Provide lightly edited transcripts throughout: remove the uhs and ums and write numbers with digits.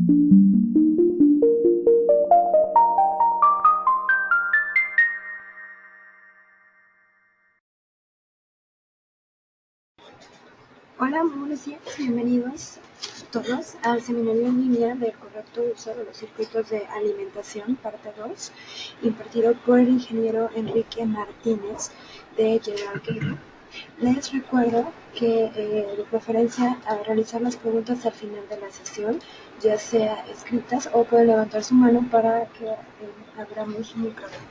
Hola, muy buenos días, bienvenidos todos al seminario en línea del correcto uso de los circuitos de alimentación, parte 2, impartido por el ingeniero Enrique Martínez de General Group. Les recuerdo que de preferencia a realizar las preguntas al final de la sesión, ya sea escritas o pueden levantar su mano para que abramos su micrófono.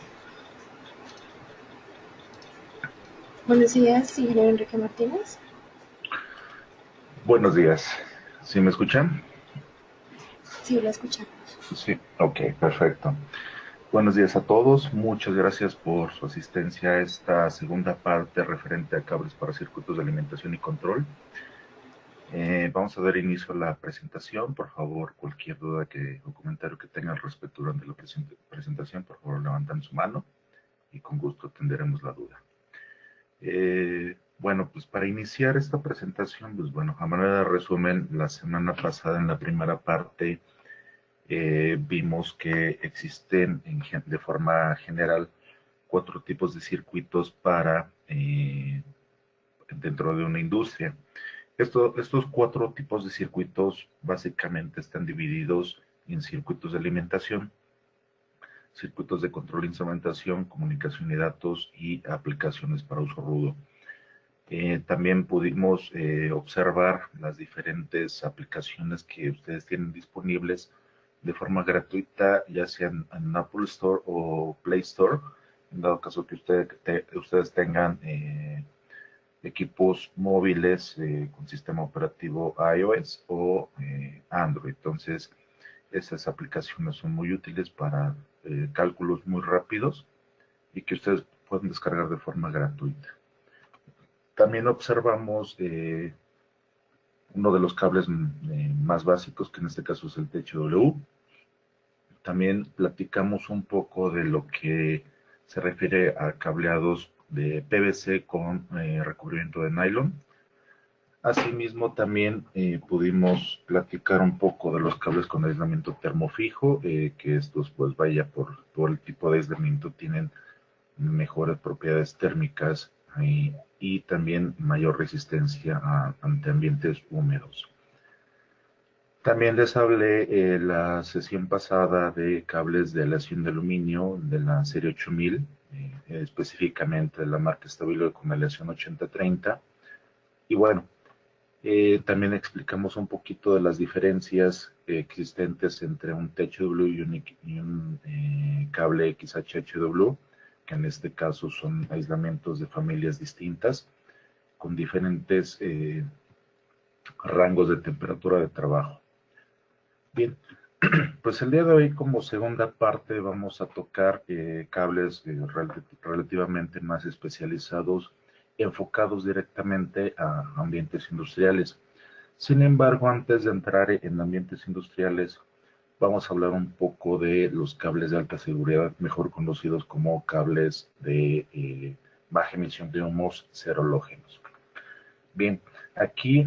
Buenos días, ingeniero Enrique Martínez. Buenos días. ¿Sí me escuchan? Sí, lo escuchamos. Sí, ok, perfecto. Buenos días a todos. Muchas gracias por su asistencia a esta segunda parte referente a cables para circuitos de alimentación y control. Vamos a dar inicio a la presentación. Por favor, cualquier duda o comentario que tengan al respecto durante la presentación, por favor, levanten su mano y con gusto atenderemos la duda. Bueno, pues para iniciar esta presentación, pues bueno, a manera de resumen, la semana pasada en la primera parte vimos que existen de forma general 4 tipos de circuitos dentro de una industria. Estos 4 tipos de circuitos básicamente están divididos en circuitos de alimentación, circuitos de control e instrumentación, comunicación y datos y aplicaciones para uso rudo. También pudimos observar las diferentes aplicaciones que ustedes tienen disponibles de forma gratuita, ya sea en Apple Store o Play Store, en dado caso que ustedes tengan equipos móviles con sistema operativo iOS o Android. Entonces, esas aplicaciones son muy útiles para cálculos muy rápidos y que ustedes pueden descargar de forma gratuita. También observamos uno de los cables más básicos, que en este caso es el THW. También platicamos un poco de lo que se refiere a cableados de PVC con recubrimiento de nylon. Asimismo, también pudimos platicar un poco de los cables con aislamiento termofijo, que estos, pues vaya, por el tipo de aislamiento tienen mejores propiedades térmicas y también mayor resistencia ante ambientes húmedos. También les hablé la sesión pasada de cables de aleación de aluminio de la serie 8000, específicamente de la marca Stabilo con aleación 8030. Y bueno, también explicamos un poquito de las diferencias existentes entre un THW y un cable XHHW, que en este caso son aislamientos de familias distintas, con diferentes rangos de temperatura de trabajo. Bien, pues el día de hoy como segunda parte vamos a tocar cables relativamente más especializados, enfocados directamente a ambientes industriales. Sin embargo, antes de entrar en ambientes industriales, vamos a hablar un poco de los cables de alta seguridad, mejor conocidos como cables de baja emisión de humos serológenos. Bien, aquí,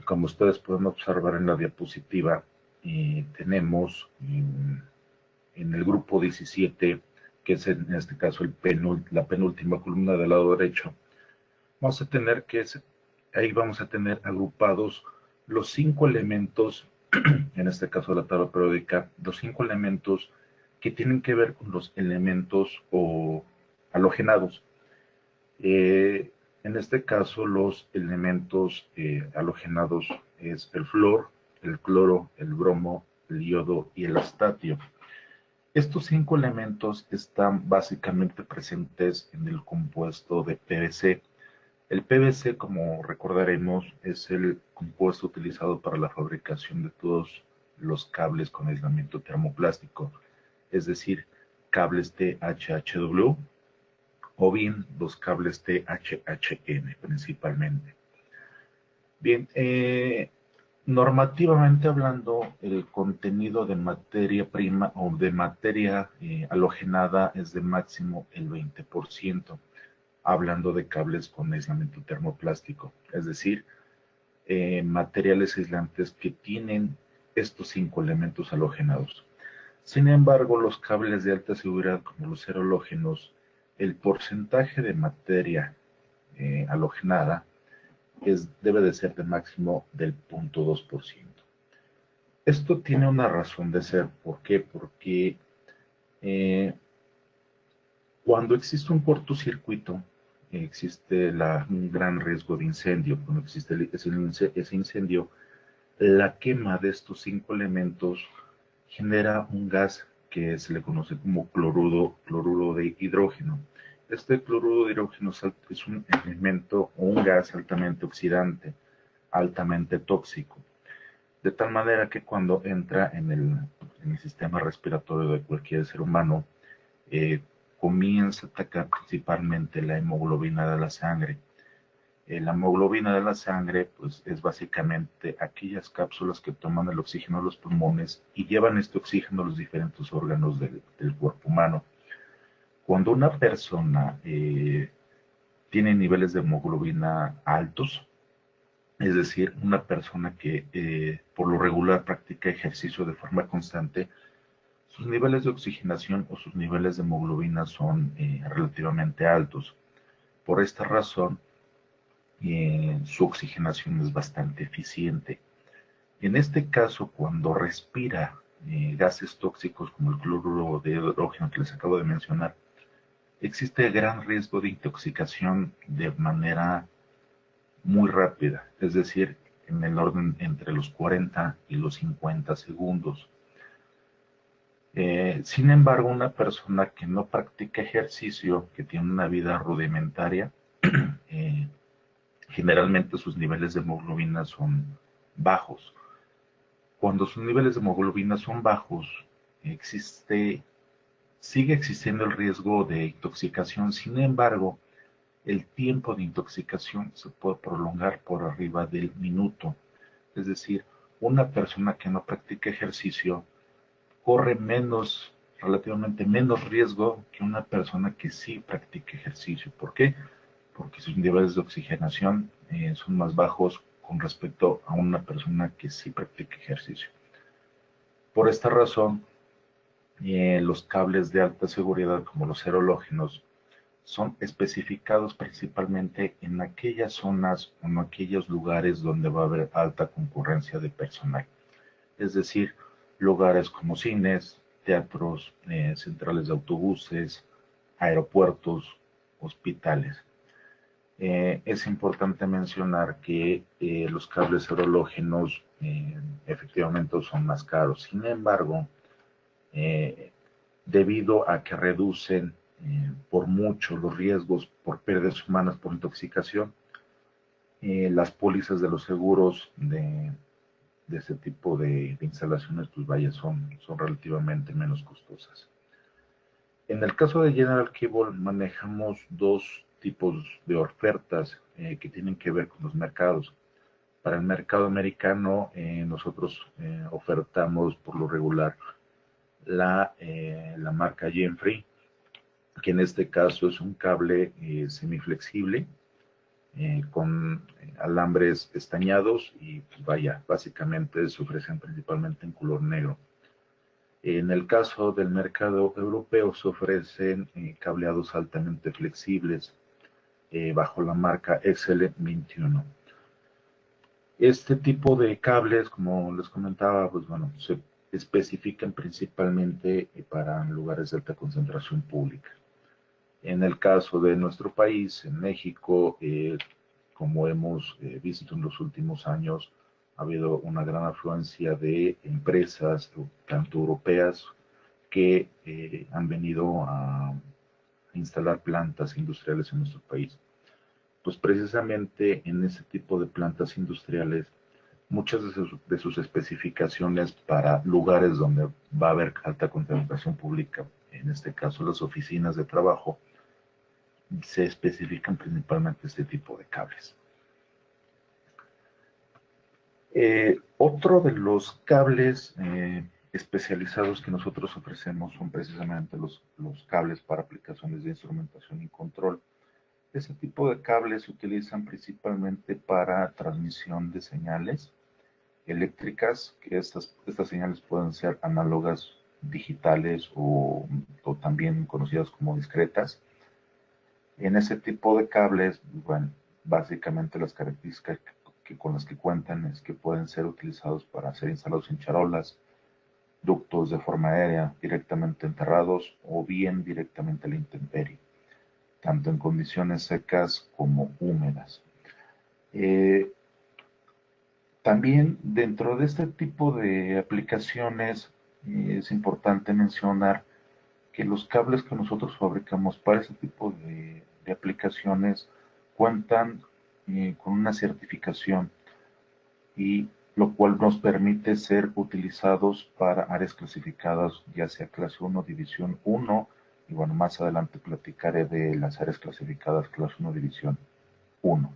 como ustedes pueden observar en la diapositiva, tenemos en el grupo 17, que es en este caso la penúltima columna del lado derecho, vamos a tener ahí vamos a tener agrupados los 5 elementos, en este caso la tabla periódica, los 5 elementos que tienen que ver con los elementos o halogenados. En este caso, los elementos halogenados es el flúor, el cloro, el bromo, el yodo y el estatio. Estos 5 elementos están básicamente presentes en el compuesto de PVC. El PVC, como recordaremos, es el compuesto utilizado para la fabricación de todos los cables con aislamiento termoplástico, es decir, cables THHW o bien los cables THHN principalmente. Bien, normativamente hablando, el contenido de materia prima o de materia halogenada es de máximo el 20%, hablando de cables con aislamiento termoplástico, es decir, materiales aislantes que tienen estos 5 elementos halogenados. Sin embargo, los cables de alta seguridad como los halógenos, el porcentaje de materia halogenada debe de ser de máximo del 0.2%. Esto tiene una razón de ser. ¿Por qué? Porque cuando existe un cortocircuito, existe un gran riesgo de incendio. Cuando existe ese incendio, la quema de estos 5 elementos genera un gas que se le conoce como cloruro de hidrógeno. Este cloruro de hidrógeno es un elemento o un gas altamente oxidante, altamente tóxico, de tal manera que cuando entra en el sistema respiratorio de cualquier ser humano, eh, comienza a atacar principalmente la hemoglobina de la sangre. La hemoglobina de la sangre, pues, es básicamente aquellas cápsulas que toman el oxígeno de los pulmones y llevan este oxígeno a los diferentes órganos del cuerpo humano. Cuando una persona tiene niveles de hemoglobina altos, es decir, una persona que por lo regular practica ejercicio de forma constante, sus niveles de oxigenación o sus niveles de hemoglobina son relativamente altos. Por esta razón, su oxigenación es bastante eficiente. En este caso, cuando respira gases tóxicos como el cloruro de hidrógeno que les acabo de mencionar, existe gran riesgo de intoxicación de manera muy rápida, es decir, en el orden entre los 40 y los 50 segundos. Sin embargo, una persona que no practica ejercicio, que tiene una vida rudimentaria, eh, generalmente sus niveles de hemoglobina son bajos. Cuando sus niveles de hemoglobina son bajos, sigue existiendo el riesgo de intoxicación. Sin embargo, el tiempo de intoxicación se puede prolongar por arriba del minuto. Es decir, una persona que no practica ejercicio corre relativamente menos riesgo que una persona que sí practica ejercicio. ¿Por qué? Porque sus niveles de oxigenación son más bajos con respecto a una persona que sí practica ejercicio. Por esta razón, los cables de alta seguridad como los halógenos son especificados principalmente en aquellas zonas o en aquellos lugares donde va a haber alta concurrencia de personal. Es decir, lugares como cines, teatros, centrales de autobuses, aeropuertos, hospitales. Es importante mencionar que los cables halógenos efectivamente son más caros. Sin embargo, eh, debido a que reducen por mucho los riesgos por pérdidas humanas por intoxicación, las pólizas de los seguros de ese tipo de instalaciones, pues vaya, son relativamente menos costosas. En el caso de General Cable manejamos dos tipos de ofertas que tienen que ver con los mercados. Para el mercado americano, nosotros ofertamos por lo regular la marca Genfree, que en este caso es un cable semiflexible con alambres estañados y pues vaya, básicamente se ofrecen principalmente en color negro. En el caso del mercado europeo se ofrecen cableados altamente flexibles bajo la marca XL21. Este tipo de cables, como les comentaba, pues bueno, se especifican principalmente para lugares de alta concentración pública. En el caso de nuestro país, en México, como hemos visto en los últimos años, ha habido una gran afluencia de empresas, tanto europeas, que han venido a instalar plantas industriales en nuestro país. Pues precisamente en ese tipo de plantas industriales, muchas de sus especificaciones para lugares donde va a haber alta concentración pública, en este caso las oficinas de trabajo, se especifican principalmente este tipo de cables. Otro de los cables especializados que nosotros ofrecemos son precisamente los cables para aplicaciones de instrumentación y control. Ese tipo de cables se utilizan principalmente para transmisión de señales eléctricas, que estas señales pueden ser análogas, digitales o también conocidas como discretas. En ese tipo de cables, bueno, básicamente las características con las que cuentan es que pueden ser utilizados para ser instalados en charolas, ductos de forma aérea, directamente enterrados o bien directamente a la intemperie, tanto en condiciones secas como húmedas. También dentro de este tipo de aplicaciones es importante mencionar que los cables que nosotros fabricamos para ese tipo de aplicaciones cuentan con una certificación y lo cual nos permite ser utilizados para áreas clasificadas, ya sea clase 1, división 1, y bueno, más adelante platicaré de las áreas clasificadas clase 1, división 1.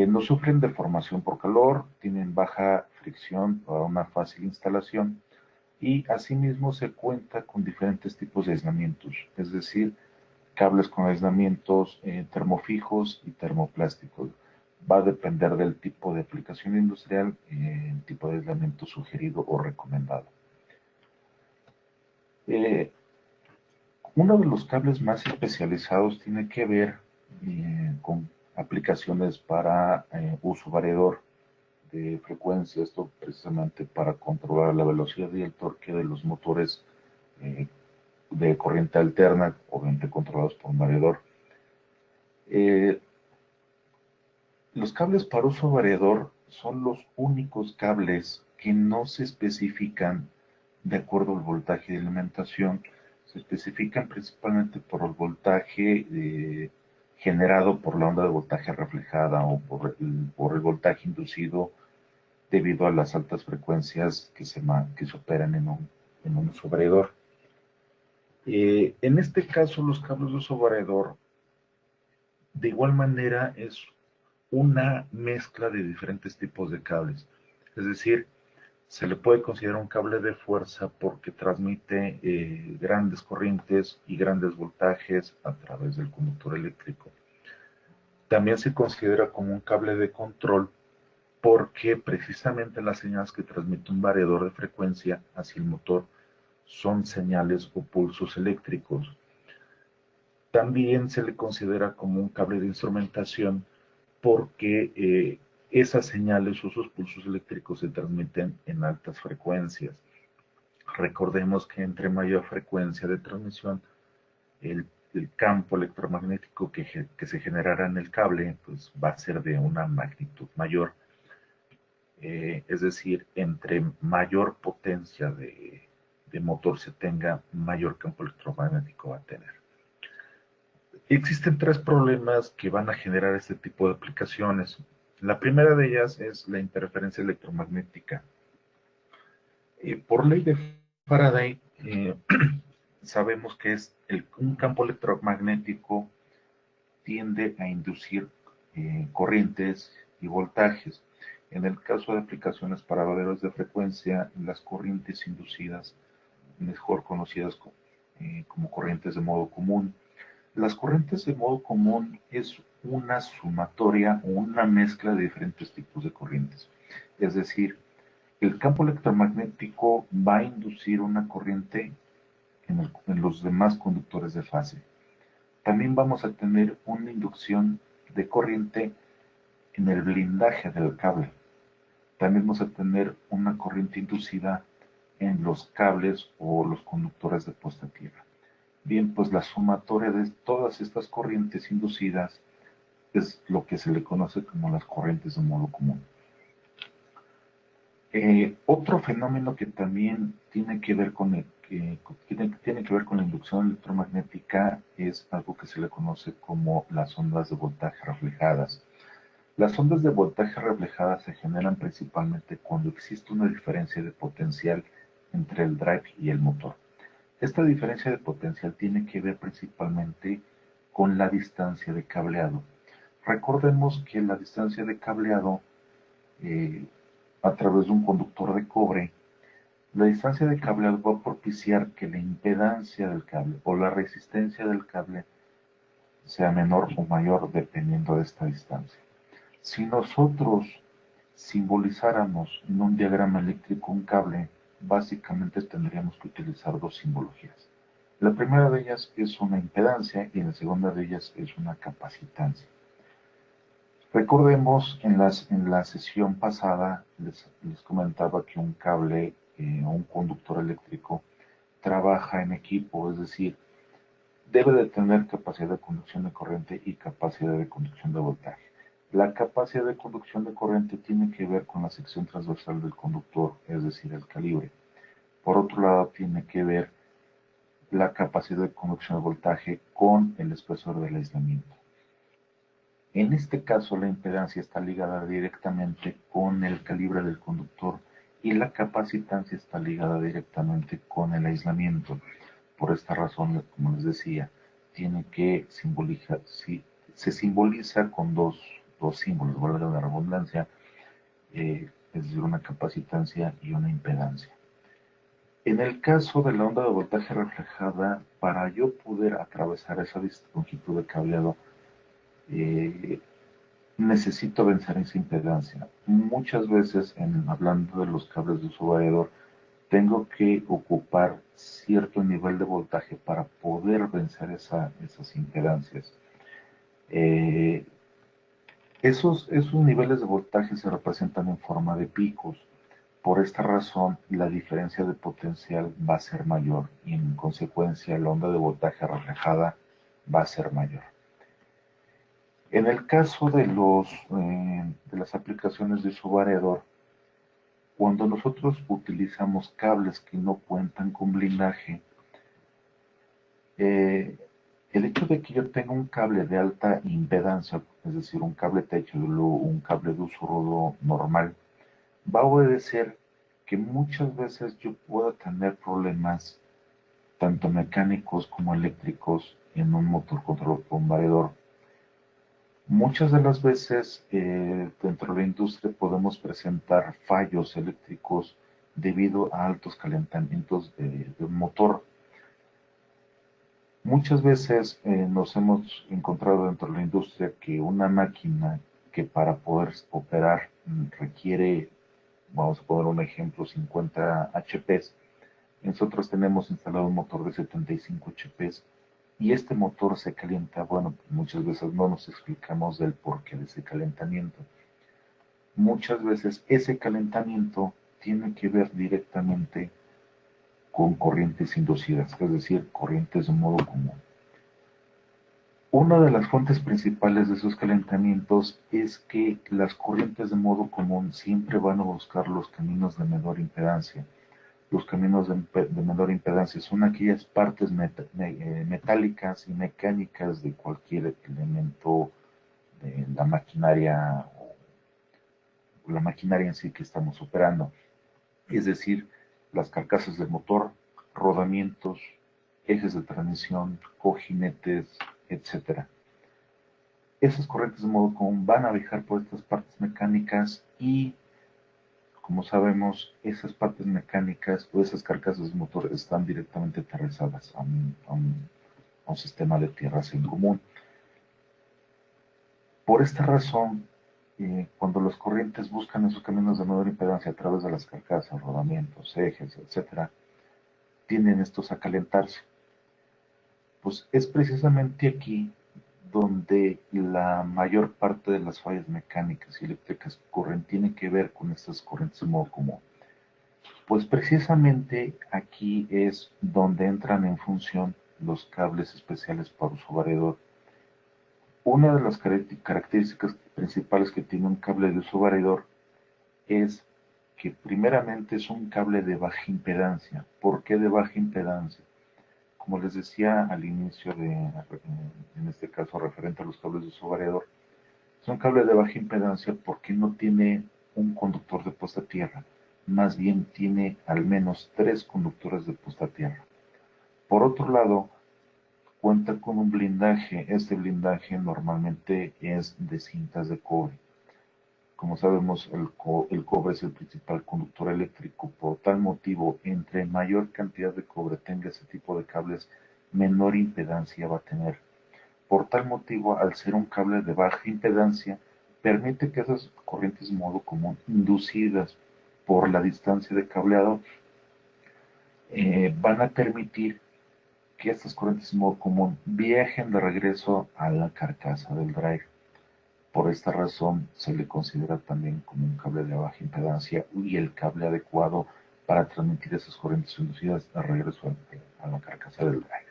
No sufren deformación por calor, tienen baja fricción para una fácil instalación y asimismo se cuenta con diferentes tipos de aislamientos, es decir, cables con aislamientos termofijos y termoplásticos. Va a depender del tipo de aplicación industrial, el tipo de aislamiento sugerido o recomendado. Uno de los cables más especializados tiene que ver con aplicaciones para uso variador de frecuencia, esto precisamente para controlar la velocidad y el torque de los motores de corriente alterna, obviamente controlados por un variador. Los cables para uso variador son los únicos cables que no se especifican de acuerdo al voltaje de alimentación. Se especifican principalmente por el voltaje generado por la onda de voltaje reflejada o por el voltaje inducido debido a las altas frecuencias que se operan en un uso variador. En este caso, los cables de uso variador, de igual manera, es una mezcla de diferentes tipos de cables. Es decir, se le puede considerar un cable de fuerza porque transmite grandes corrientes y grandes voltajes a través del conductor eléctrico. También se considera como un cable de control porque precisamente las señales que transmite un variador de frecuencia hacia el motor son señales o pulsos eléctricos. También se le considera como un cable de instrumentación porque esas señales o esos pulsos eléctricos se transmiten en altas frecuencias. Recordemos que entre mayor frecuencia de transmisión, el campo electromagnético que se generará en el cable pues, va a ser de una magnitud mayor. Es decir, entre mayor potencia de motor se tenga, mayor campo electromagnético va a tener. Existen tres problemas que van a generar este tipo de aplicaciones. La primera de ellas es la interferencia electromagnética. Por ley de Faraday, sabemos que un campo electromagnético tiende a inducir corrientes y voltajes. En el caso de aplicaciones para valores de frecuencia, las corrientes inducidas, mejor conocidas como corrientes de modo común. Las corrientes de modo común es una sumatoria o una mezcla de diferentes tipos de corrientes. Es decir, el campo electromagnético va a inducir una corriente en los demás conductores de fase. También vamos a tener una inducción de corriente en el blindaje del cable. También vamos a tener una corriente inducida en los cables o los conductores de puesta a tierra. Bien, pues la sumatoria de todas estas corrientes inducidas es lo que se le conoce como las corrientes de modo común. Otro fenómeno que también tiene que ver con la inducción electromagnética es algo que se le conoce como las ondas de voltaje reflejadas. Las ondas de voltaje reflejadas se generan principalmente cuando existe una diferencia de potencial entre el drive y el motor. Esta diferencia de potencial tiene que ver principalmente con la distancia de cableado. Recordemos que la distancia de cableado a través de un conductor de cobre, la distancia de cableado va a propiciar que la impedancia del cable o la resistencia del cable sea menor o mayor dependiendo de esta distancia. Si nosotros simbolizáramos en un diagrama eléctrico un cable, básicamente tendríamos que utilizar dos simbologías. La primera de ellas es una impedancia y la segunda de ellas es una capacitancia. Recordemos, en la sesión pasada les comentaba que un cable o un conductor eléctrico trabaja en equipo, es decir, debe de tener capacidad de conducción de corriente y capacidad de conducción de voltaje. La capacidad de conducción de corriente tiene que ver con la sección transversal del conductor, es decir, el calibre. Por otro lado, tiene que ver la capacidad de conducción de voltaje con el espesor del aislamiento. En este caso, la impedancia está ligada directamente con el calibre del conductor y la capacitancia está ligada directamente con el aislamiento. Por esta razón, como les decía, tiene que simbolizar, si, se simboliza con dos símbolos, valga la redundancia, es decir, una capacitancia y una impedancia. En el caso de la onda de voltaje reflejada, para yo poder atravesar esa longitud de cableado, eh, necesito vencer esa impedancia. Muchas veces, hablando de los cables de uso variador, tengo que ocupar cierto nivel de voltaje para poder vencer esas impedancias. Eh, esos niveles de voltaje se representan en forma de picos. Por esta razón, la diferencia de potencial va a ser mayor y en consecuencia la onda de voltaje reflejada va a ser mayor. En el caso de las aplicaciones de subvariador, cuando nosotros utilizamos cables que no cuentan con blindaje, eh, el hecho de que yo tenga un cable de alta impedancia, es decir, un cable techo, un cable de uso rudo normal, va a obedecer que muchas veces yo pueda tener problemas tanto mecánicos como eléctricos en un motor controlado por un variador. Muchas de las veces dentro de la industria podemos presentar fallos eléctricos debido a altos calentamientos de un motor. Muchas veces nos hemos encontrado dentro de la industria que una máquina que para poder operar requiere, vamos a poner un ejemplo, 50 HPs. Nosotros tenemos instalado un motor de 75 HPs y este motor se calienta. Bueno, muchas veces no nos explicamos del porqué de ese calentamiento. Muchas veces ese calentamiento tiene que ver directamente con corrientes inducidas, es decir, corrientes de modo común. Una de las fuentes principales de esos calentamientos es que las corrientes de modo común siempre van a buscar los caminos de menor impedancia. Los caminos de menor impedancia son aquellas partes metálicas y mecánicas de cualquier elemento de la maquinaria o la maquinaria en sí que estamos operando. Es decir, las carcasas del motor, rodamientos, ejes de transmisión, cojinetes, etcétera. Esas corrientes de modo común van a viajar por estas partes mecánicas y, como sabemos, esas partes mecánicas o esas carcasas de motor están directamente aterrizadas a un sistema de tierras en común. Por esta razón, cuando las corrientes buscan esos caminos de menor impedancia a través de las carcasas, rodamientos, ejes, etcétera, tienden estos a calentarse. Pues es precisamente aquí donde la mayor parte de las fallas mecánicas y eléctricas que ocurren tiene que ver con estas corrientes de modo común. Pues precisamente aquí es donde entran en función los cables especiales para uso variador. Una de las características principales que tiene un cable de uso variador es que primeramente es un cable de baja impedancia. ¿Por qué de baja impedancia? Como les decía al inicio, en este caso referente a los cables de uso variador, es un cable de baja impedancia porque no tiene un conductor de puesta a tierra, más bien tiene al menos 3 conductores de puesta a tierra. Por otro lado, cuenta con un blindaje. Este blindaje normalmente es de cintas de cobre. Como sabemos, el cobre es el principal conductor eléctrico. Por tal motivo, entre mayor cantidad de cobre tenga ese tipo de cables, menor impedancia va a tener. Por tal motivo, al ser un cable de baja impedancia, permite que esas corrientes modo común inducidas por la distancia de cableado van a permitir que estas corrientes modo común viajen de regreso a la carcasa del drive. Por esta razón se le considera también como un cable de baja impedancia y el cable adecuado para transmitir esas corrientes inducidas de regreso a la carcasa del drive.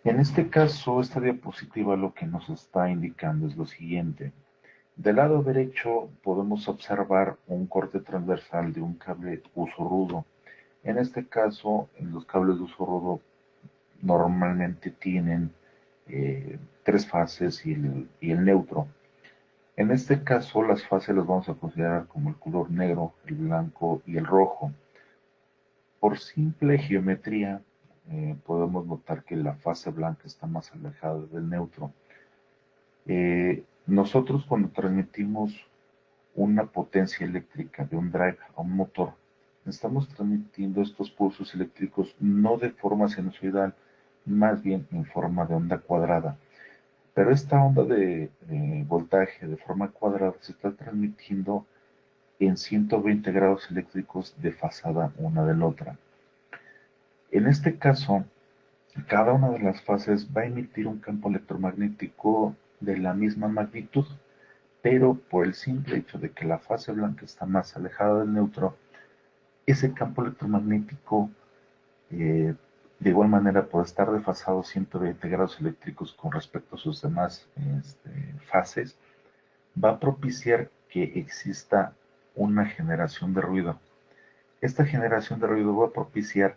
En este caso, esta diapositiva lo que nos está indicando es lo siguiente. Del lado derecho podemos observar un corte transversal de un cable uso rudo. En este caso, los cables de uso rudo normalmente tienen 3 fases y el neutro. En este caso, las fases las vamos a considerar como el color negro, el blanco y el rojo. Por simple geometría, podemos notar que la fase blanca está más alejada del neutro. Nosotros cuando transmitimos una potencia eléctrica de un drive a un motor, estamos transmitiendo estos pulsos eléctricos no de forma sinusoidal, más bien en forma de onda cuadrada. Pero esta onda de voltaje de forma cuadrada se está transmitiendo en 120 grados eléctricos desfasada una de la otra. En este caso, cada una de las fases va a emitir un campo electromagnético de la misma magnitud, pero por el simple hecho de que la fase blanca está más alejada del neutro, ese campo electromagnético, de igual manera, por estar desfasado 120 grados eléctricos con respecto a sus demás fases, va a propiciar que exista una generación de ruido. Esta generación de ruido va a propiciar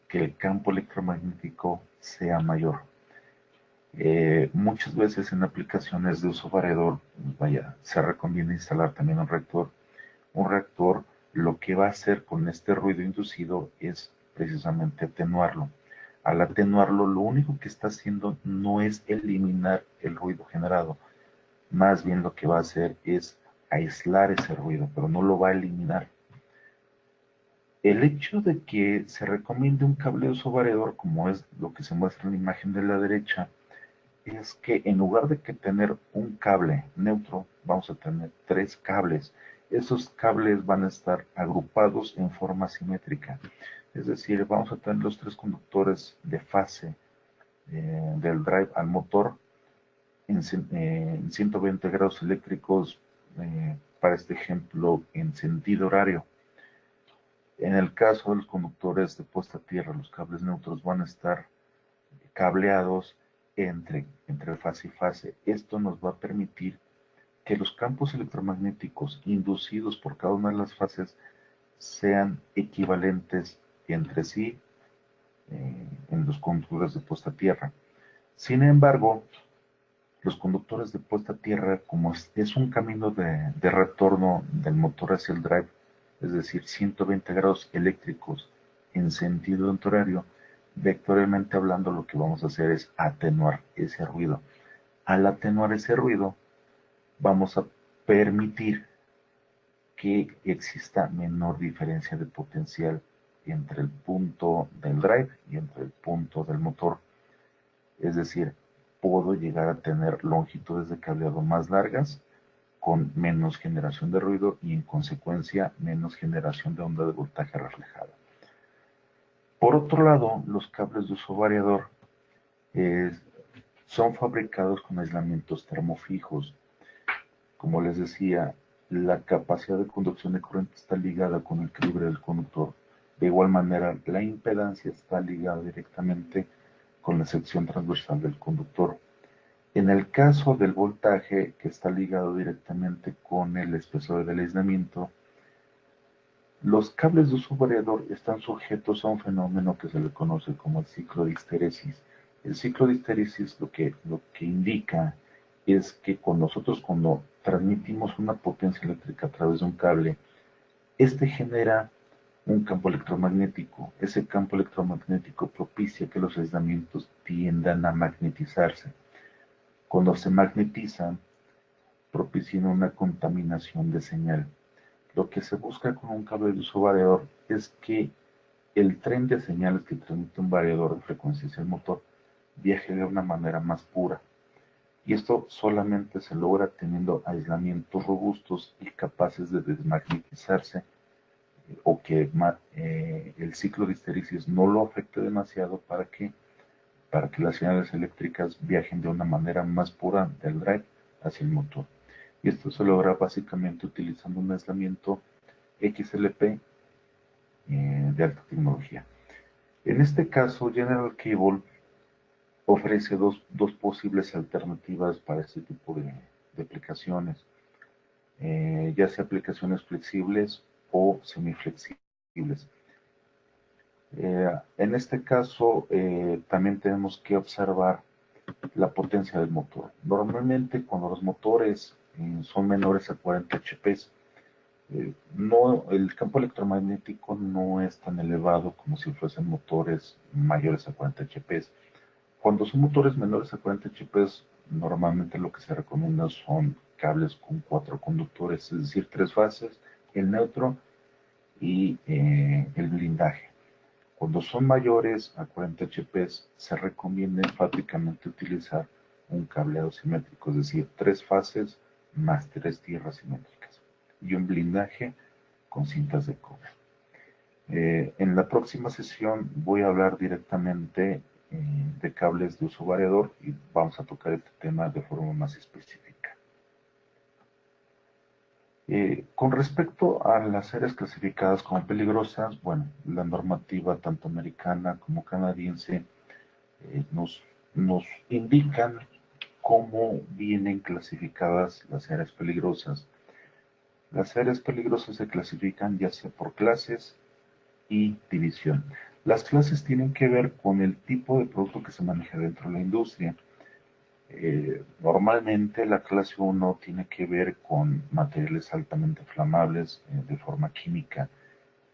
que el campo electromagnético sea mayor. Muchas veces en aplicaciones de uso variador, vaya, se recomienda instalar también un reactor. Un reactor lo que va a hacer con este ruido inducido es precisamente atenuarlo. Al atenuarlo, lo único que está haciendo no es eliminar el ruido generado, más bien lo que va a hacer es aislar ese ruido, pero no lo va a eliminar. El hecho de que se recomiende un cable de uso variador, como es lo que se muestra en la imagen de la derecha, es que en lugar de que tener un cable neutro, vamos a tener 3 cables. Esos cables van a estar agrupados en forma simétrica. Es decir, vamos a tener los 3 conductores de fase del drive al motor en 120 grados eléctricos, para este ejemplo, en sentido horario. En el caso de los conductores de puesta a tierra, los cables neutros van a estar cableados entre fase y fase. Esto nos va a permitir que los campos electromagnéticos inducidos por cada una de las fases sean equivalentes entre sí en los conductores de puesta a tierra. Sin embargo, los conductores de puesta a tierra, como es un camino de retorno del motor hacia el drive, es decir, 120 grados eléctricos en sentido horario, vectorialmente hablando, lo que vamos a hacer es atenuar ese ruido. Al atenuar ese ruido, vamos a permitir que exista menor diferencia de potencial entre el punto del drive y entre el punto del motor. Es decir, puedo llegar a tener longitudes de cableado más largas con menos generación de ruido y en consecuencia menos generación de onda de voltaje reflejada. Por otro lado, los cables de uso variador eh, son fabricados con aislamientos termofijos. Como les decía, la capacidad de conducción de corriente está ligada con el calibre del conductor. De igual manera, la impedancia está ligada directamente con la sección transversal del conductor. En el caso del voltaje, que está ligado directamente con el espesor del aislamiento, los cables de uso variador están sujetos a un fenómeno que se le conoce como el ciclo de histeresis. El ciclo de histeresis lo que indica es que nosotros cuando transmitimos una potencia eléctrica a través de un cable, este genera un campo electromagnético. Ese campo electromagnético propicia que los aislamientos tiendan a magnetizarse. Cuando se magnetizan, propician una contaminación de señal. Lo que se busca con un cable de uso variador es que el tren de señales que transmite un variador de frecuencia hacia el motor viaje de una manera más pura. y esto solamente se logra teniendo aislamientos robustos y capaces de desmagnetizarse o que el ciclo de histéresis no lo afecte demasiado para que las señales eléctricas viajen de una manera más pura del drive hacia el motor. Y esto se logra básicamente utilizando un aislamiento XLP de alta tecnología. En este caso, General Cable ofrece dos posibles alternativas para este tipo de aplicaciones, ya sea aplicaciones flexibles o semiflexibles. En este caso, también tenemos que observar la potencia del motor. Normalmente, cuando los motores son menores a 40 HP, no, el campo electromagnético no es tan elevado como si fuesen motores mayores a 40 HP. Cuando son motores menores a 40 HP, normalmente lo que se recomienda son cables con 4 conductores, es decir, 3 fases, el neutro y el blindaje. Cuando son mayores a 40 HP, se recomienda enfáticamente utilizar un cableado simétrico, es decir, 3 fases más 3 tierras simétricas y un blindaje con cintas de cobre. En la próxima sesión voy a hablar directamente de cables de uso variador y vamos a tocar este tema de forma más específica. Con respecto a las áreas clasificadas como peligrosas, bueno, la normativa tanto americana como canadiense nos indican cómo vienen clasificadas las áreas peligrosas. Las áreas peligrosas se clasifican ya sea por clases y división. Las clases tienen que ver con el tipo de producto que se maneja dentro de la industria. Normalmente la clase 1 tiene que ver con materiales altamente inflamables de forma química,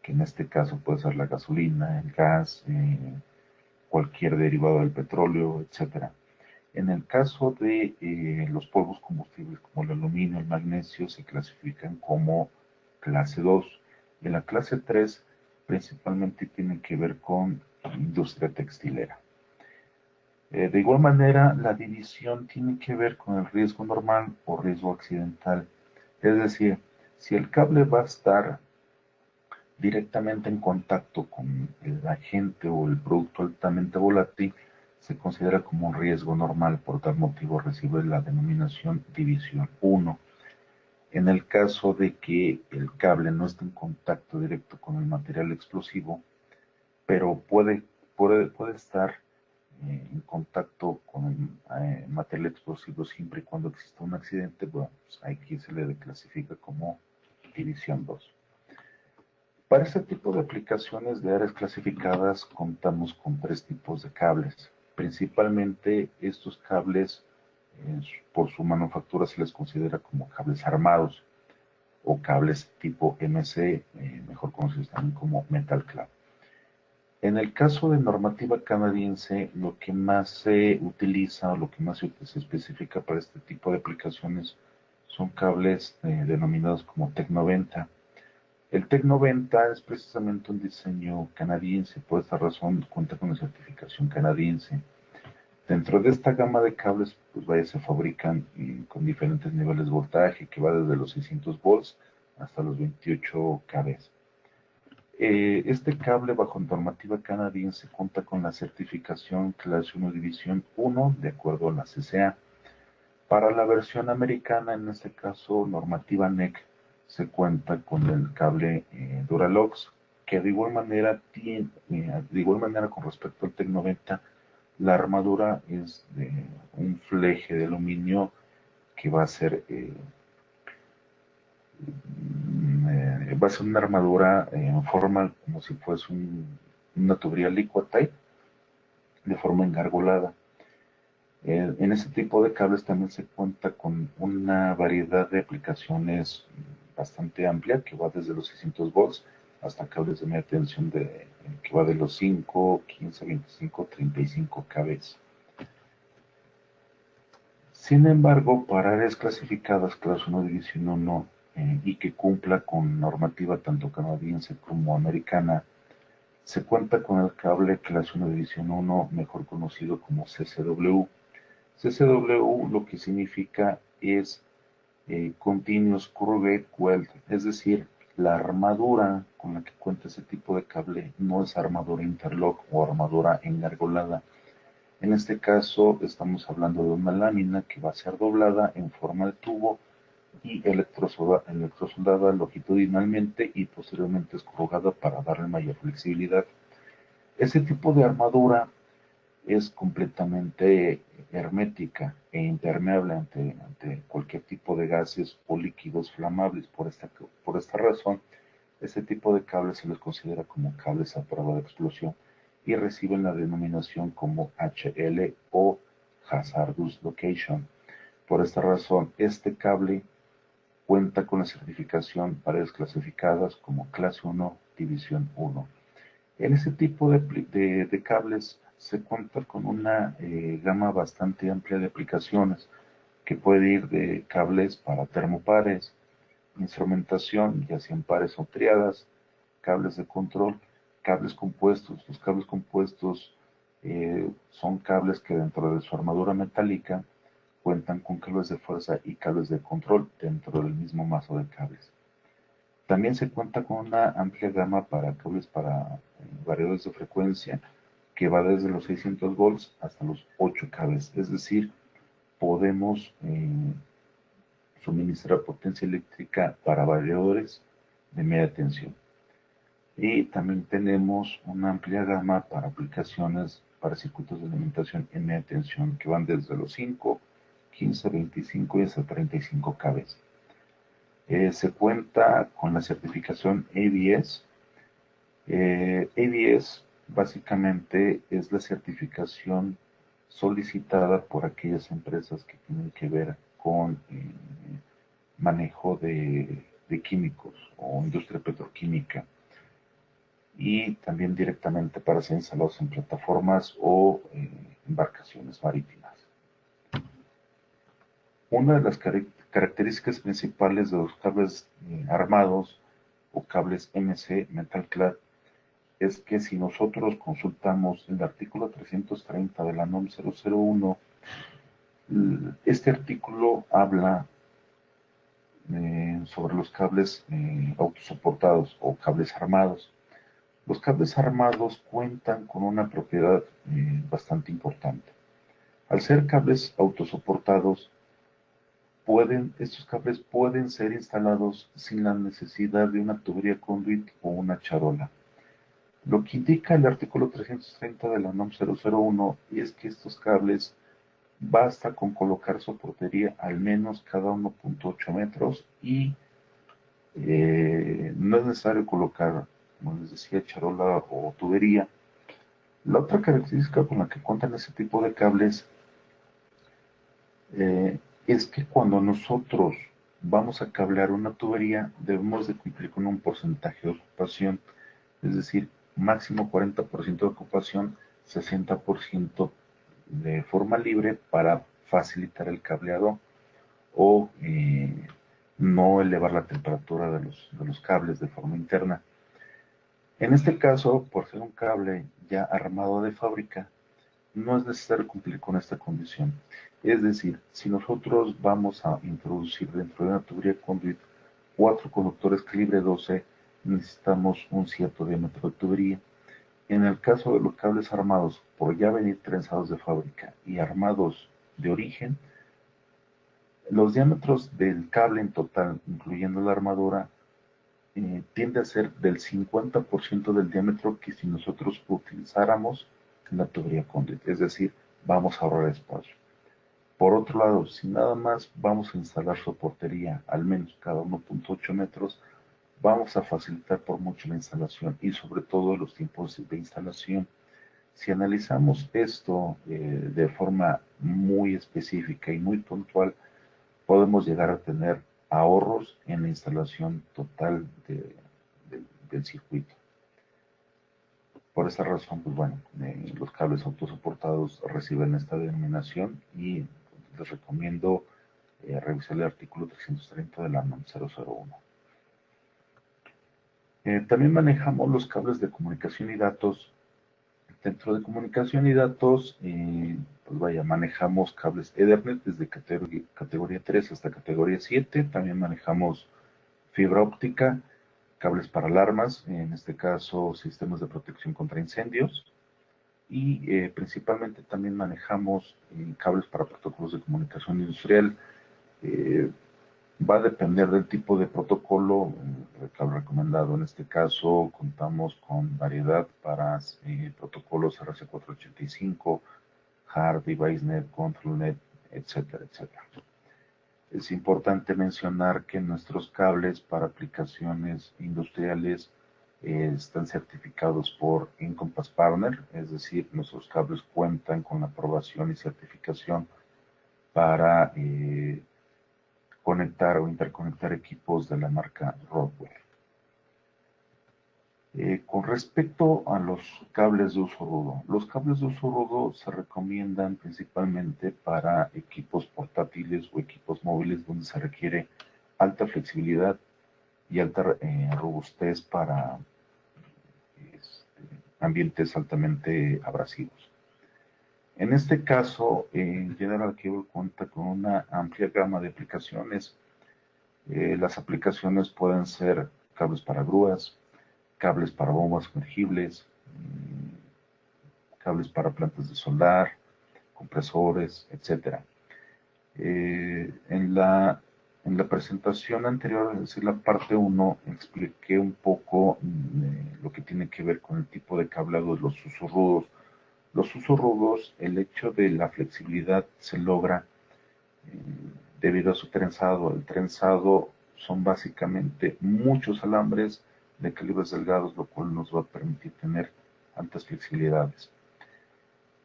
que en este caso puede ser la gasolina, el gas, cualquier derivado del petróleo, etc. En el caso de los polvos combustibles como el aluminio, el magnesio, se clasifican como clase 2. En la clase 3 principalmente tienen que ver con industria textilera. De igual manera, la división tiene que ver con el riesgo normal o riesgo accidental. Es decir, si el cable va a estar directamente en contacto con el agente o el producto altamente volátil, se considera como un riesgo normal, por tal motivo recibe la denominación división 1. En el caso de que el cable no esté en contacto directo con el material explosivo, pero puede estar en contacto con el material explosivo siempre y cuando exista un accidente, bueno, pues aquí se le clasifica como división 2. Para este tipo de aplicaciones de áreas clasificadas contamos con 3 tipos de cables. Principalmente estos cables, por su manufactura se les considera como cables armados o cables tipo MC, mejor conocidos también como Metal Clav. En el caso de normativa canadiense, lo que más se utiliza o lo que más se especifica para este tipo de aplicaciones son cables denominados como TEC 90. El TEC 90 es precisamente un diseño canadiense, por esta razón cuenta con la certificación canadiense. Dentro de esta gama de cables, pues vaya, se fabrican con diferentes niveles de voltaje, que va desde los 600 volts hasta los 28 kV. Este cable bajo normativa canadiense cuenta con la certificación clase 1 división 1 de acuerdo a la CCA. Para la versión americana, en este caso normativa NEC, se cuenta con el cable Duralox, que de igual manera con respecto al TEC 90, la armadura es de un fleje de aluminio que va a ser una armadura en forma como si fuese una tubería Liquatite de forma engargolada. En este tipo de cables también se cuenta con una variedad de aplicaciones bastante amplia que va desde los 600 volts hasta cables de media tensión que va de los 5, 15, 25, 35 kV. Sin embargo, para áreas clasificadas clase 1 división 1 y que cumpla con normativa tanto canadiense como americana, se cuenta con el cable clase 1 división 1, mejor conocido como CCW. CCW lo que significa es Continuous Corrugate Weld, es decir, la armadura con la que cuenta ese tipo de cable no es armadura interlock o armadura engargolada. En este caso estamos hablando de una lámina que va a ser doblada en forma de tubo y electrosoldada longitudinalmente y posteriormente escorrugada para darle mayor flexibilidad. Ese tipo de armadura es completamente hermética e impermeable ante cualquier tipo de gases o líquidos flamables. Por esta razón, este tipo de cables se les considera como cables a prueba de explosión y reciben la denominación como HL o Hazardous Location. Por esta razón, este cable cuenta con la certificación paredes clasificadas como clase 1, división 1. En ese tipo de cables se cuenta con una gama bastante amplia de aplicaciones que puede ir de cables para termopares, instrumentación, ya sean pares o triadas, cables de control, cables compuestos. Los cables compuestos son cables que dentro de su armadura metálica cuentan con cables de fuerza y cables de control dentro del mismo mazo de cables. También se cuenta con una amplia gama para cables para variadores de frecuencia que va desde los 600 volts hasta los 8 cables, es decir, podemos suministrar potencia eléctrica para variadores de media tensión. Y también tenemos una amplia gama para aplicaciones para circuitos de alimentación en media tensión que van desde los 5, 15, 25 y hasta 35 kb. Se cuenta con la certificación ABS. ABS básicamente es la certificación solicitada por aquellas empresas que tienen que ver con manejo de químicos o industria petroquímica y también directamente para ser instalados en plataformas o embarcaciones marítimas. Una de las características principales de los cables armados o cables MC Metal Clad es que si nosotros consultamos el artículo 330 de la NOM 001, este artículo habla sobre los cables autosoportados o cables armados. Los cables armados cuentan con una propiedad bastante importante. Al ser cables autosoportados, estos cables pueden ser instalados sin la necesidad de una tubería conduit o una charola. Lo que indica el artículo 330 de la NOM 001 es que estos cables basta con colocar soportería al menos cada 1.8 metros y no es necesario colocar, como les decía, charola o tubería. La otra característica con la que cuentan ese tipo de cables es que cuando nosotros vamos a cablear una tubería debemos de cumplir con un porcentaje de ocupación, es decir, máximo 40% de ocupación, 60% de forma libre para facilitar el cableado o no elevar la temperatura de los cables de forma interna. En este caso, por ser un cable ya armado de fábrica, no es necesario cumplir con esta condición. Es decir, si nosotros vamos a introducir dentro de una tubería conduit 4 conductores calibre 12, necesitamos un cierto diámetro de tubería. En el caso de los cables armados, por ya venir trenzados de fábrica y armados de origen, los diámetros del cable en total, incluyendo la armadura, tiende a ser del 50% del diámetro que si nosotros utilizáramos la tubería conduit, es decir, vamos a ahorrar espacio. Por otro lado, si nada más vamos a instalar soportería, al menos cada 1.8 metros, vamos a facilitar por mucho la instalación y sobre todo los tiempos de instalación. Si analizamos esto de forma muy específica y muy puntual, podemos llegar a tener ahorros en la instalación total del circuito. Por esa razón, pues bueno, los cables autosoportados reciben esta denominación y les recomiendo revisar el artículo 330 de la NOM 001. También manejamos los cables de comunicación y datos, Dentro de comunicación y datos, pues vaya, manejamos cables Ethernet desde categoría 3 hasta categoría 7. También manejamos fibra óptica, cables para alarmas, en este caso sistemas de protección contra incendios. Y principalmente también manejamos cables para protocolos de comunicación industrial. Va a depender del tipo de protocolo, el cable recomendado. En este caso contamos con variedad para protocolos RC485, HART, DeviceNet, ControlNet, etcétera, etcétera. Es importante mencionar que nuestros cables para aplicaciones industriales están certificados por Encompass Partner, es decir, nuestros cables cuentan con la aprobación y certificación para conectar o interconectar equipos de la marca Rockwell. Con respecto a los cables de uso rudo, los cables de uso rudo se recomiendan principalmente para equipos portátiles o equipos móviles donde se requiere alta flexibilidad y alta robustez para ambientes altamente abrasivos. En este caso, General Cable cuenta con una amplia gama de aplicaciones. Las aplicaciones pueden ser cables para grúas, cables para bombas sumergibles, cables para plantas de soldar, compresores, etc. En la presentación anterior, es decir, la parte 1, expliqué un poco lo que tiene que ver con el tipo de cableado de los usos rudos. Los usos rudos, el hecho de la flexibilidad se logra debido a su trenzado. El trenzado son básicamente muchos alambres de calibres delgados, lo cual nos va a permitir tener altas flexibilidades.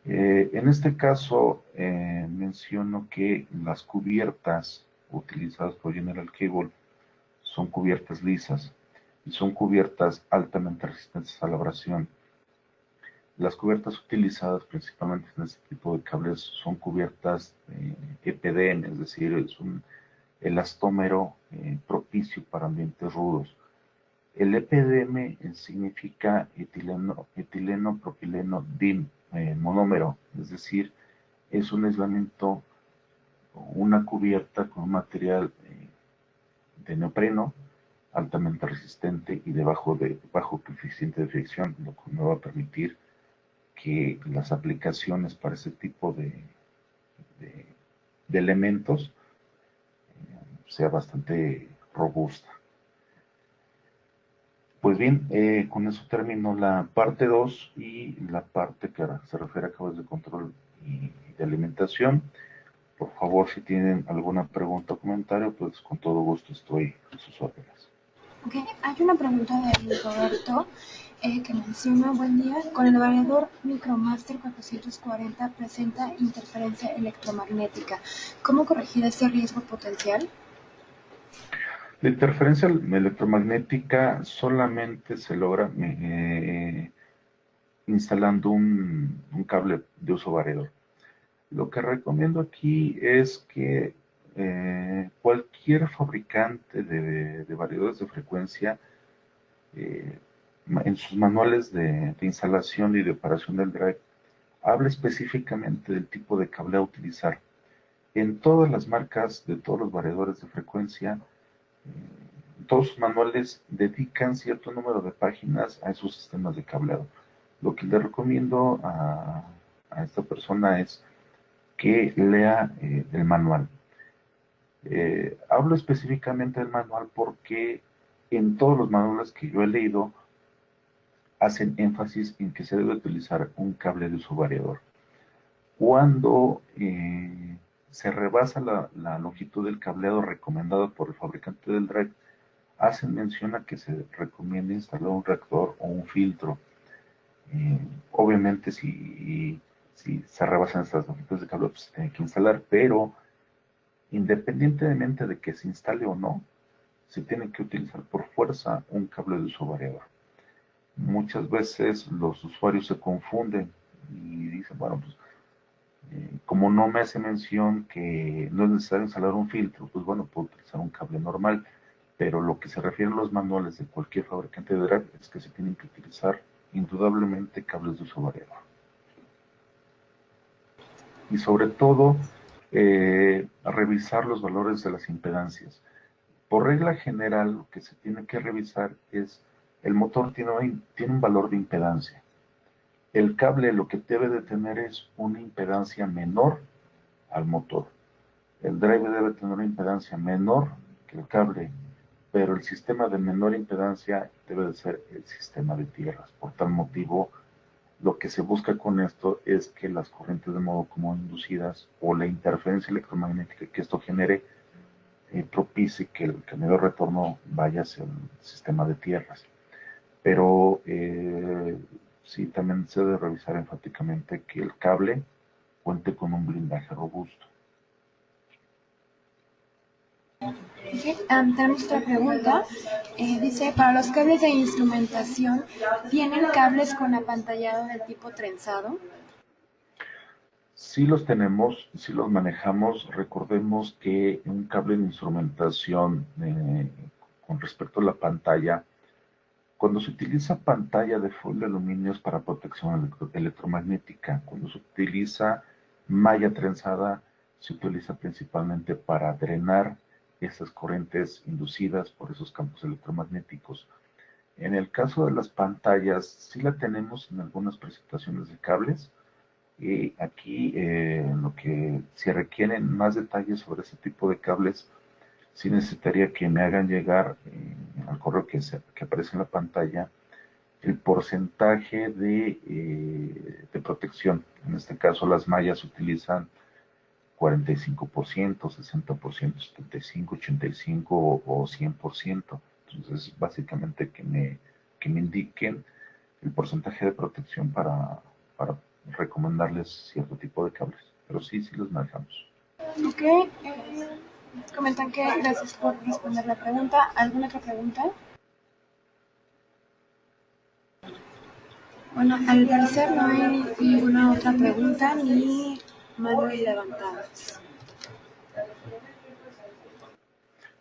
En este caso, menciono que las cubiertas utilizadas por General Cable son cubiertas lisas y son cubiertas altamente resistentes a la abrasión. Las cubiertas utilizadas principalmente en este tipo de cables son cubiertas EPDM, es decir, es un elastómero propicio para ambientes rudos. El EPDM significa etileno propileno DIM, monómero, es decir, es un aislamiento, una cubierta con un material de neopreno altamente resistente y de bajo coeficiente de fricción, lo que me va a permitir que las aplicaciones para ese tipo de elementos sea bastante robusta. Pues bien, con eso termino la parte 2 y la parte que se refiere a cables de control y de alimentación. Por favor, si tienen alguna pregunta o comentario, pues con todo gusto estoy a sus órdenes. Ok, hay una pregunta de Roberto que menciona, buen día, con el variador Micromaster 440 presenta interferencia electromagnética. ¿Cómo corregir ese riesgo potencial? La interferencia electromagnética solamente se logra instalando un cable de uso variador. Lo que recomiendo aquí es que cualquier fabricante de variadores de frecuencia en sus manuales de instalación y de operación del drive hable específicamente del tipo de cable a utilizar. En todas las marcas de todos los variadores de frecuencia, todos sus manuales dedican cierto número de páginas a esos sistemas de cableado. Lo que le recomiendo a esta persona es que lea el manual. Hablo específicamente del manual porque en todos los manuales que yo he leído hacen énfasis en que se debe utilizar un cable de uso variador. Cuando se rebasa la longitud del cableado recomendado por el fabricante del drive, hacen mención a que se recomienda instalar un reactor o un filtro. Obviamente si se rebasan estas longitudes de cableado, pues se tiene que instalar, pero independientemente de que se instale o no, se tiene que utilizar por fuerza un cable de uso variador. Muchas veces los usuarios se confunden y dicen, bueno, pues como no me hace mención que no es necesario instalar un filtro, pues bueno, puedo utilizar un cable normal, pero lo que se refiere a los manuales de cualquier fabricante de drive es que se tienen que utilizar indudablemente cables de uso variador. y sobre todo revisar los valores de las impedancias. Por regla general, lo que se tiene que revisar es el motor tiene un valor de impedancia. El cable lo que debe de tener es una impedancia menor al motor. El drive debe tener una impedancia menor que el cable, pero el sistema de menor impedancia debe de ser el sistema de tierras. Por tal motivo, lo que se busca con esto es que las corrientes de modo común inducidas o la interferencia electromagnética que esto genere propicie que el camino de retorno vaya hacia el sistema de tierras. Pero sí, también se debe revisar enfáticamente que el cable cuente con un blindaje robusto. Okay. Tenemos otra pregunta. Dice, para los cables de instrumentación, ¿tienen cables con apantallado del tipo trenzado? Sí los tenemos, sí los manejamos. Recordemos que un cable de instrumentación con respecto a la pantalla, cuando se utiliza pantalla de foil de aluminio es para protección electromagnética. Cuando se utiliza malla trenzada, se utiliza principalmente para drenar esas corrientes inducidas por esos campos electromagnéticos. En el caso de las pantallas, sí la tenemos en algunas presentaciones de cables. Y aquí lo que si requieren más detalles sobre ese tipo de cables, sí necesitaría que me hagan llegar al correo que aparece en la pantalla el porcentaje de protección. En este caso, las mallas utilizan 45%, 60%, 75%, 85% o 100%. Entonces, básicamente que me indiquen el porcentaje de protección para recomendarles cierto tipo de cables. Pero sí, sí los manejamos. Ok. Comentan que gracias por responder la pregunta. ¿Alguna otra pregunta? Bueno, al parecer no hay ninguna otra pregunta ni manos levantadas.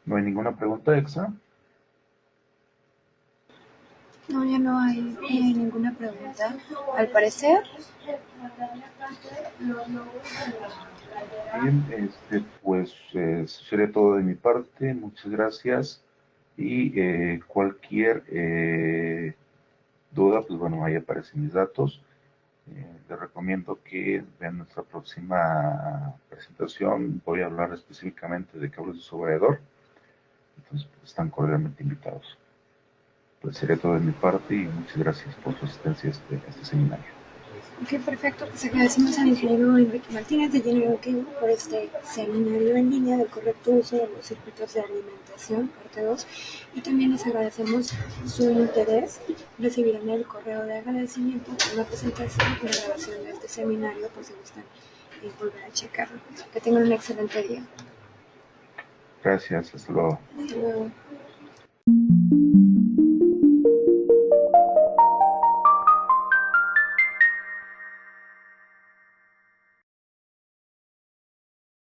¿No hay ninguna pregunta extra? No, ya no hay ninguna pregunta. Al parecer. Bien, pues eso sería todo de mi parte. Muchas gracias. Y cualquier duda, pues bueno, ahí aparecen mis datos. Les recomiendo que vean nuestra próxima presentación. Voy a hablar específicamente de cables de subrayador. Entonces, pues, están cordialmente invitados. Pues sería todo de mi parte y muchas gracias por su asistencia a este seminario. Ok, perfecto. Pues agradecemos al ingeniero Enrique Martínez de General Cable por este seminario en línea del correcto uso de los circuitos de alimentación, parte 2. Y también les agradecemos su interés. Recibirán el correo de agradecimiento con la presentación y la grabación de este seminario por si gustan volver a checarlo. Que tengan un excelente día. Gracias, hasta luego. Hasta luego.